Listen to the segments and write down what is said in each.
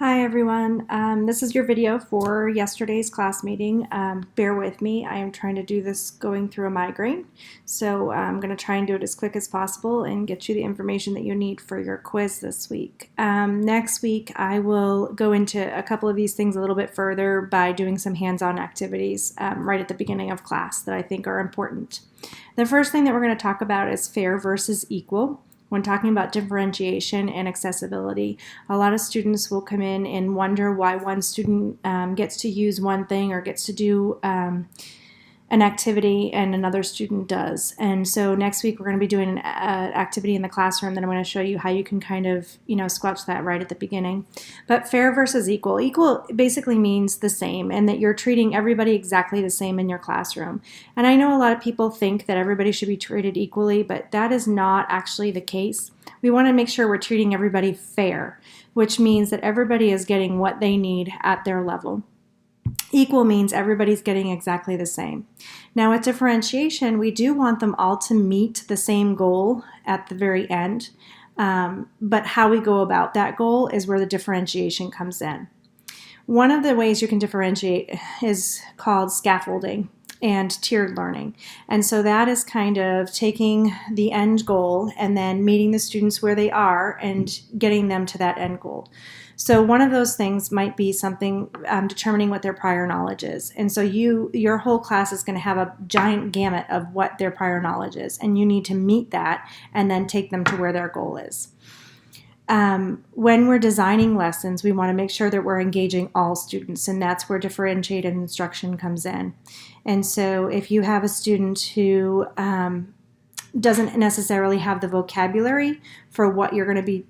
Hi everyone, this is your video for yesterday's class meeting. Bear with me, I am trying to do this going through a migraine, so I'm going to try and do it as quick as possible and get you the information that you need for your quiz this week. Next week I will go into a couple of these things a little bit further by doing some hands-on activities right at the beginning of class that I think are important. The first thing that we're going to talk about is fair versus equal. When talking about differentiation and accessibility, a lot of students will come in and wonder why one student gets to use one thing or gets to do an activity and another student does. And so next week we're going to be doing an activity in the classroom that I'm going to show you how you can kind of, squelch that right at the beginning. But fair versus equal. Equal basically means the same, and that you're treating everybody exactly the same in your classroom. And I know a lot of people think that everybody should be treated equally, but that is not actually the case. We want to make sure we're treating everybody fair, which means that everybody is getting what they need at their level. Equal means everybody's getting exactly the same. Now with differentiation, we do want them all to meet the same goal at the very end, but how we go about that goal is where the differentiation comes in. One of the ways you can differentiate is called scaffolding and tiered learning. And so that is kind of taking the end goal and then meeting the students where they are and getting them to that end goal. So one of those things might be something determining what their prior knowledge is. And so your whole class is going to have a giant gamut of what their prior knowledge is, and you need to meet that and then take them to where their goal is. When we're designing lessons, we want to make sure that we're engaging all students, and that's where differentiated instruction comes in. And so if you have a student who doesn't necessarily have the vocabulary for what you're going to be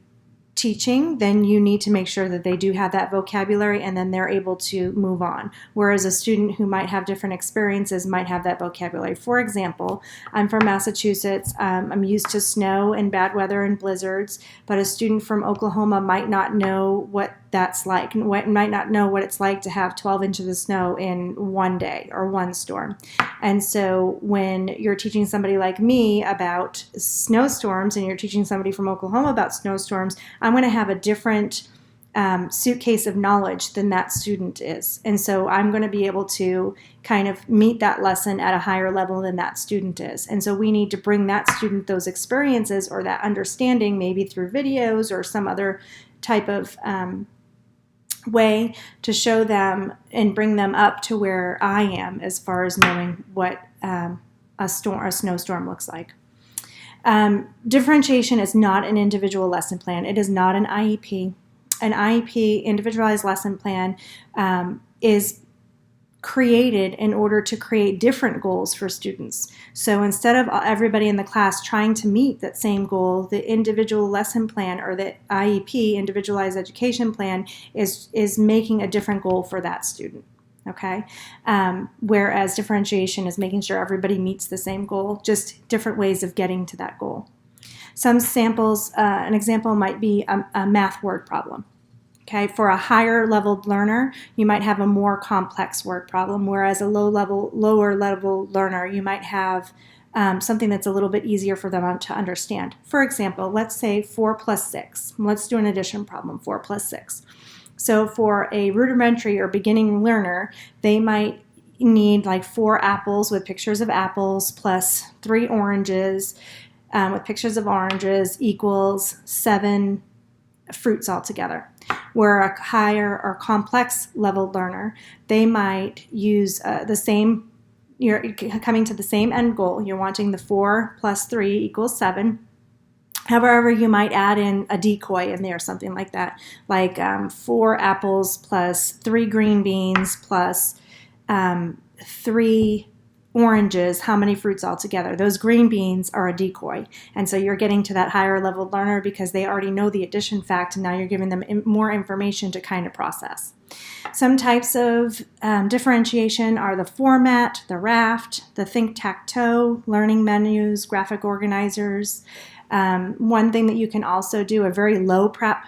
teaching, then you need to make sure that they do have that vocabulary and then they're able to move on. Whereas a student who might have different experiences might have that vocabulary. For example, I'm from Massachusetts. I'm used to snow and bad weather and blizzards, but a student from Oklahoma might not know what that's like, and might not know what it's like to have 12 inches of snow in one day or one storm. And so when you're teaching somebody like me about snowstorms and you're teaching somebody from Oklahoma about snowstorms, I'm going to have a different suitcase of knowledge than that student is. And so I'm going to be able to kind of meet that lesson at a higher level than that student is. And so we need to bring that student those experiences or that understanding, maybe through videos or some other type of way to show them and bring them up to where I am as far as knowing what a snowstorm looks like. Differentiation is not an individual lesson plan. It is not an IEP. An IEP, individualized lesson plan, is created in order to create different goals for students. So instead of everybody in the class trying to meet that same goal, the individual lesson plan or the IEP, individualized education plan, is making a different goal for that student. Okay, whereas differentiation is making sure everybody meets the same goal, just different ways of getting to that goal. Some samples, an example might be a math word problem. Okay, for a higher level learner, you might have a more complex word problem, whereas a lower level learner, you might have something that's a little bit easier for them to understand. For example, let's say 4 plus 6. Let's do an addition problem, 4 plus 6. So for a rudimentary or beginning learner, they might need like 4 apples with pictures of apples plus 3 oranges with pictures of oranges equals 7 fruits altogether. Where a higher or complex level learner, they might use the same, you're coming to the same end goal. You're wanting the 4 plus 3 equals 7. However, you might add in a decoy in there, something like that, like 4 apples plus 3 green beans plus 3 oranges, how many fruits altogether? Those green beans are a decoy. And so you're getting to that higher level learner because they already know the addition fact, and now you're giving them more information to kind of process. Some types of differentiation are the format, the raft, the think-tac-toe, learning menus, graphic organizers. One thing that you can also do, a very low prep,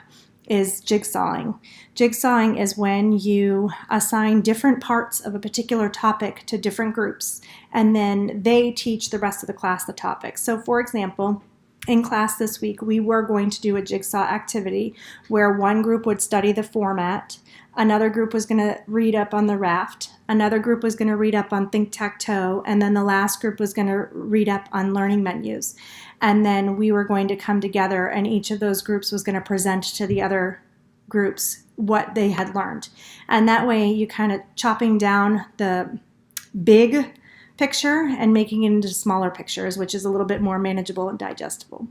is jigsawing. Jigsawing is when you assign different parts of a particular topic to different groups, and then they teach the rest of the class the topic. So for example, in class this week, we were going to do a jigsaw activity where one group would study the format, another group was going to read up on the raft, another group was going to read up on tic-tac-toe, and then the last group was going to read up on learning menus. And then we were going to come together, and each of those groups was going to present to the other groups what they had learned. And that way you kind of chopping down the big picture and making it into smaller pictures, which is a little bit more manageable and digestible.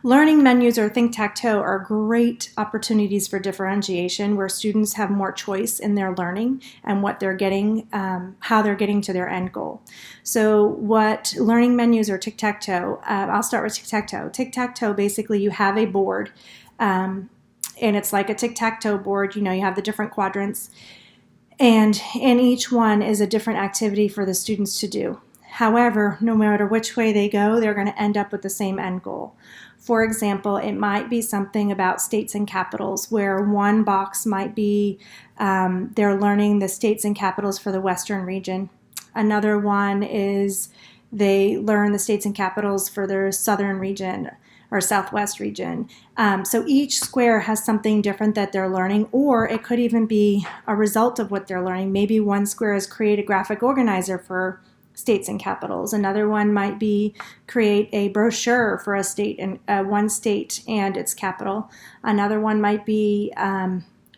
Learning menus or tic-tac-toe are great opportunities for differentiation where students have more choice in their learning and what they're getting, how they're getting to their end goal. So what learning menus or tic-tac-toe, I'll start with tic-tac-toe. Tic-tac-toe, basically you have a board and it's like a tic-tac-toe board. You have the different quadrants. And in each one is a different activity for the students to do. However, no matter which way they go, they're going to end up with the same end goal. For example, it might be something about states and capitals, where one box might be they're learning the states and capitals for the Western region. Another one is they learn the states and capitals for their Southern region or Southwest region. So each square has something different that they're learning, or it could even be a result of what they're learning. Maybe one square is create a graphic organizer for states and capitals. Another one might be create a brochure for a state and one state and its capital. Another one might be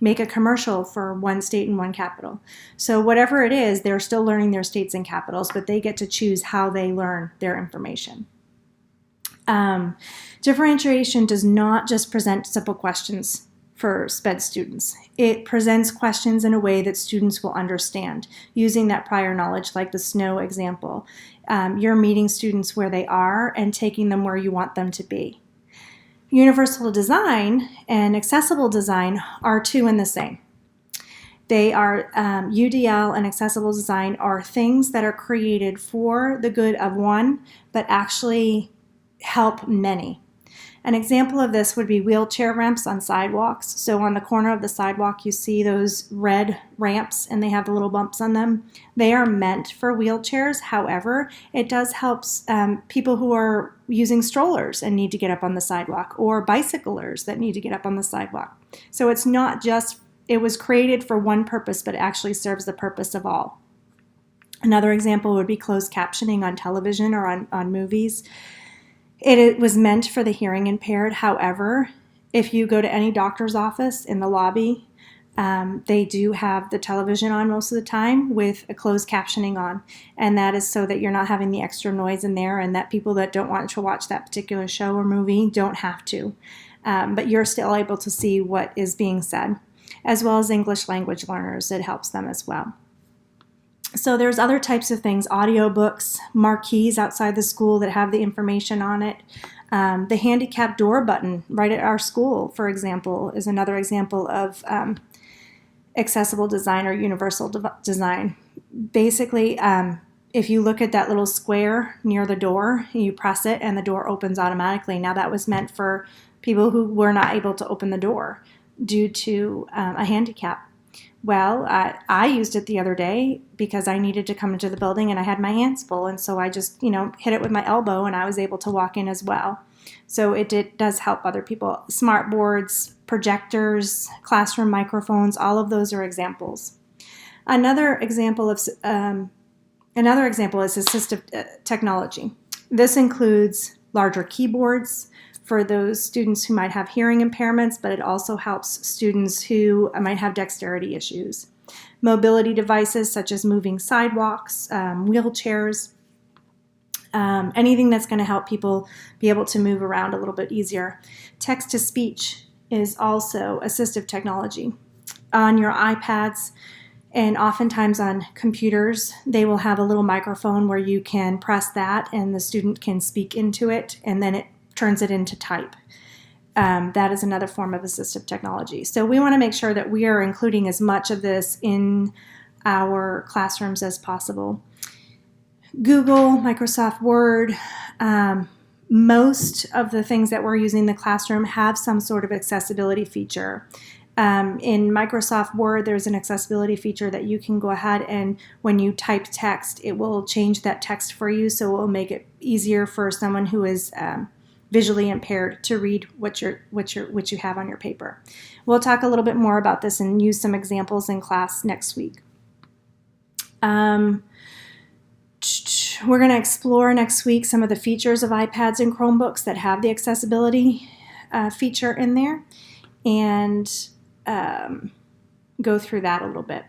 make a commercial for one state and one capital. So whatever it is, they're still learning their states and capitals, but they get to choose how they learn their information. Differentiation does not just present simple questions for SPED students. It presents questions in a way that students will understand, using that prior knowledge, like the snow example. You're meeting students where they are and taking them where you want them to be. Universal design and accessible design are two in the same. They are UDL and accessible design are things that are created for the good of one, but actually help many. An example of this would be wheelchair ramps on sidewalks. So on the corner of the sidewalk, you see those red ramps and they have the little bumps on them. They are meant for wheelchairs. However, it does help people who are using strollers and need to get up on the sidewalk, or bicyclers that need to get up on the sidewalk. So it's not just, it was created for one purpose, but it actually serves the purpose of all. Another example would be closed captioning on television or on movies. It was meant for the hearing impaired. However, if you go to any doctor's office in the lobby, they do have the television on most of the time with a closed captioning on. And that is so that you're not having the extra noise in there, and that people that don't want to watch that particular show or movie don't have to. But you're still able to see what is being said, as well as English language learners. It helps them as well. So there's other types of things, audiobooks, marquees outside the school that have the information on it. The handicap door button right at our school, for example, is another example of accessible design or universal design. Basically, if you look at that little square near the door, you press it and the door opens automatically. Now that was meant for people who were not able to open the door due to a handicap. Well, I used it the other day because I needed to come into the building and I had my hands full, and so I just, hit it with my elbow and I was able to walk in as well. So it does help other people. Smart boards, projectors, classroom microphones, all of those are examples. Another example is assistive technology. This includes larger keyboards for those students who might have hearing impairments, but it also helps students who might have dexterity issues. Mobility devices such as moving sidewalks, wheelchairs, anything that's going to help people be able to move around a little bit easier. Text-to-speech is also assistive technology. On your iPads and oftentimes on computers, they will have a little microphone where you can press that and the student can speak into it, and then it turns it into type. That is another form of assistive technology. So we want to make sure that we are including as much of this in our classrooms as possible. Google, Microsoft Word, most of the things that we're using in the classroom have some sort of accessibility feature. In Microsoft Word, there's an accessibility feature that you can go ahead and when you type text, it will change that text for you, so it will make it easier for someone who is visually impaired to read what you have on your paper. We'll talk a little bit more about this and use some examples in class next week. We're going to explore next week some of the features of iPads and Chromebooks that have the accessibility feature in there, and go through that a little bit.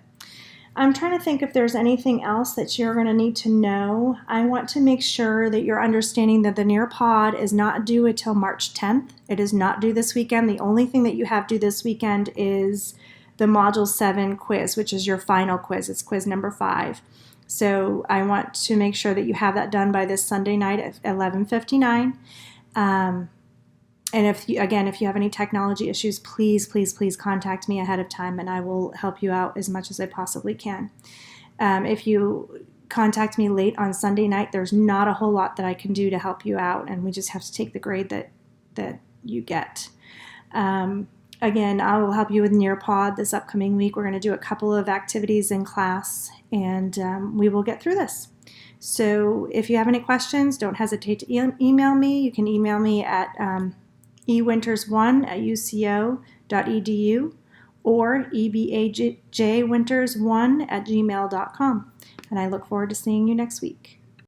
I'm trying to think if there's anything else that you're going to need to know. I want to make sure that you're understanding that the R.E.A.D is not due until March 10th. It is not due this weekend. The only thing that you have due this weekend is the Module 7 quiz, which is your final quiz. It's quiz number 5. So I want to make sure that you have that done by this Sunday night at 11:59. And if you have any technology issues, please contact me ahead of time and I will help you out as much as I possibly can. If you contact me late on Sunday night, there's not a whole lot that I can do to help you out, and we just have to take the grade that you get. Again, I will help you with R.E.A.D this upcoming week. We're going to do a couple of activities in class, and we will get through this. So if you have any questions, don't hesitate to email me. You can email me at ewinters1@uco.edu or ebajwinters1@gmail.com. And I look forward to seeing you next week.